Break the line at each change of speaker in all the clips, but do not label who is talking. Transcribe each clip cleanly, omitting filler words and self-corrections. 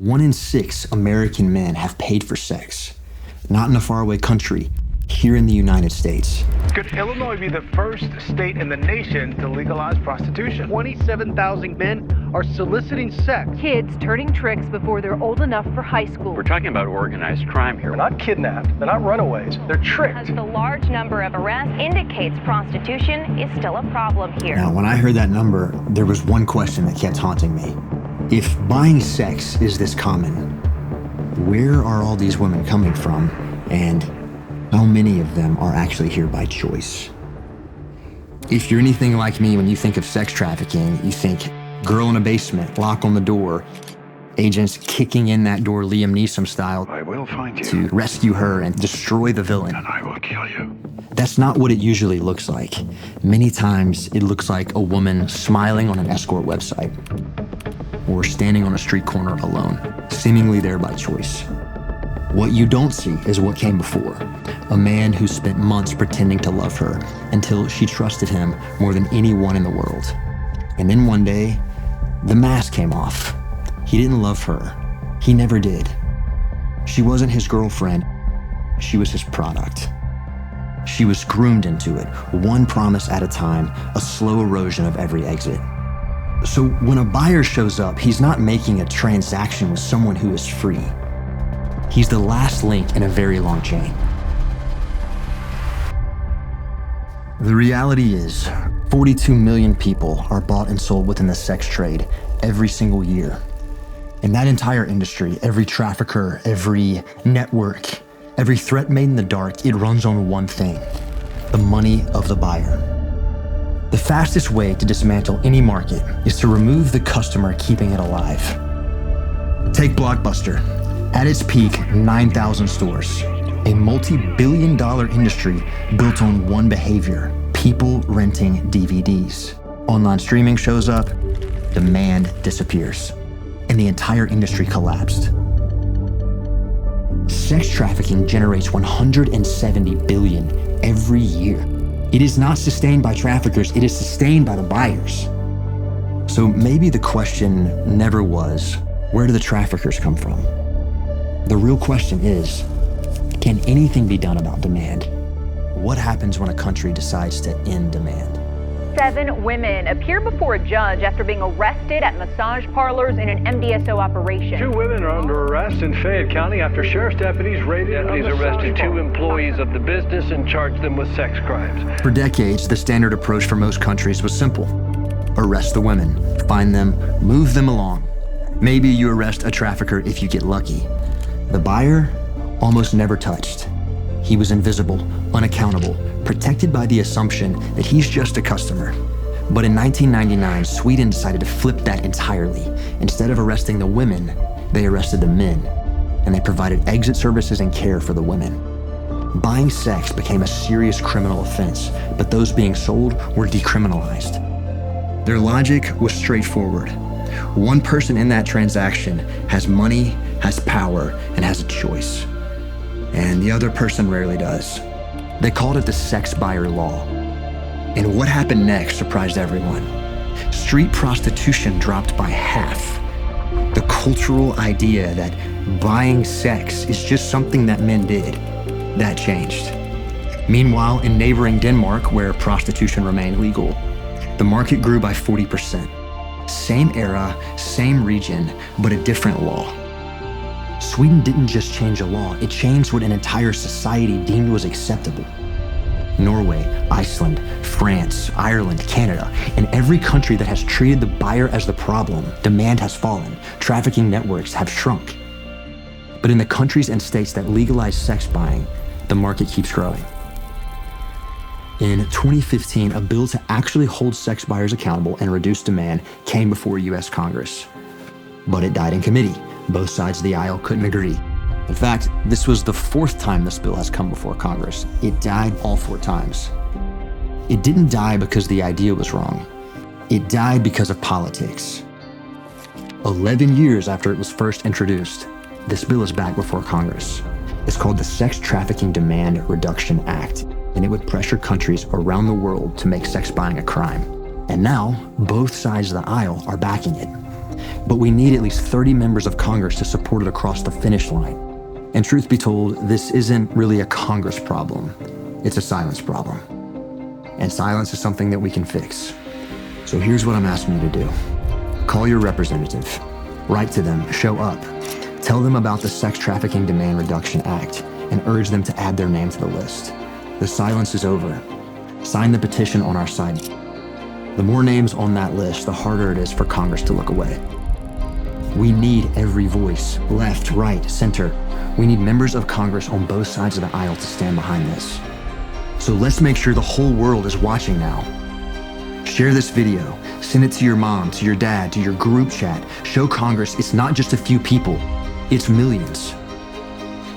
1 in 6 American men have paid for sex, not in a faraway country, here in the United States.
Could Illinois be the first state in the nation to legalize prostitution?
27,000 men are soliciting sex.
Kids turning tricks before they're old enough for high school.
We're talking about organized crime here.
They're not kidnapped. They're not runaways. They're tricked.
As the large number of arrests indicates prostitution is still a problem here.
Now, when I heard that number, there was one question that kept haunting me. If buying sex is this common, where are all these women coming from, and how many of them are actually here by choice? If you're anything like me, when you think of sex trafficking, you think girl in a basement, lock on the door, agents kicking in that door Liam Neeson style.
I will find you.
To rescue her and destroy the villain.
And I will kill you.
That's not what it usually looks like. Many times it looks like a woman smiling on an escort website or standing on a street corner alone, seemingly there by choice. What you don't see is what came before. A man who spent months pretending to love her until she trusted him more than anyone in the world. And then one day, the mask came off. He didn't love her. He never did. She wasn't his girlfriend. She was his product. She was groomed into it, one promise at a time, a slow erosion of every exit. So when a buyer shows up, he's not making a transaction with someone who is free. He's the last link in a very long chain. The reality is, 42 million people are bought and sold within the sex trade every single year. In that entire industry, every trafficker, every network, every threat made in the dark, it runs on one thing: the money of the buyer. The fastest way to dismantle any market is to remove the customer keeping it alive. Take Blockbuster. At its peak, 9,000 stores. A multi-billion-dollar industry built on one behavior: people renting DVDs. Online streaming shows up, demand disappears, and the entire industry collapsed. Sex trafficking generates $170 billion every year. It is not sustained by traffickers, it is sustained by the buyers. So maybe the question never was, where do the traffickers come from? The real question is, can anything be done about demand? What happens when a country decides to end demand?
7 women appear before a judge after being arrested at massage parlors in an MDSO operation.
2 women are under arrest in Fayette County after sheriff's deputies raided a
Deputies
massage
arrested 2
parlor.
employees of the business and charged them with sex crimes.
For decades, the standard approach for most countries was simple: arrest the women, find them, move them along. Maybe you arrest a trafficker if you get lucky. The buyer, almost never touched. He was invisible, unaccountable, protected by the assumption that he's just a customer. But in 1999, Sweden decided to flip that entirely. Instead of arresting the women, they arrested the men, and they provided exit services and care for the women. Buying sex became a serious criminal offense, but those being sold were decriminalized. Their logic was straightforward. One person in that transaction has money, has power, and has a choice. And the other person rarely does. They called it the sex buyer law. And what happened next surprised everyone. Street prostitution dropped by half. The cultural idea that buying sex is just something that men did, that changed. Meanwhile, in neighboring Denmark, where prostitution remained legal, the market grew by 40%. Same era, same region, but a different law. Sweden didn't just change a law, it changed what an entire society deemed was acceptable. Norway, Iceland, France, Ireland, Canada, and every country that has treated the buyer as the problem, demand has fallen, trafficking networks have shrunk. But in the countries and states that legalize sex buying, the market keeps growing. In 2015, a bill to actually hold sex buyers accountable and reduce demand came before US Congress. But it died in committee. Both sides of the aisle couldn't agree. In fact, this was the 4th time this bill has come before Congress. It died all 4 times. It didn't die because the idea was wrong. It died because of politics. 11 years after it was first introduced, this bill is back before Congress. It's called the Sex Trafficking Demand Reduction Act, and it would pressure countries around the world to make sex buying a crime. And now, both sides of the aisle are backing it. but we need at least 30 members of Congress to support it across the finish line. And truth be told, this isn't really a Congress problem. It's a silence problem. And silence is something that we can fix. So here's what I'm asking you to do. Call your representative. Write to them. Show up. Tell them about the Sex Trafficking Demand Reduction Act and urge them to add their name to the list. The silence is over. Sign the petition on our site. The more names on that list, the harder it is for Congress to look away. We need every voice, left, right, center. We need members of Congress on both sides of the aisle to stand behind this. So let's make sure the whole world is watching now. Share this video, send it to your mom, to your dad, to your group chat. Show Congress it's not just a few people, it's millions.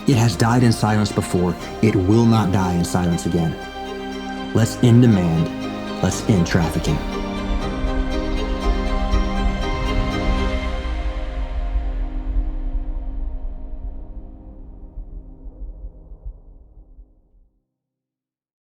It has died in silence before, it will not die in silence again. Let's end demand, let's end trafficking.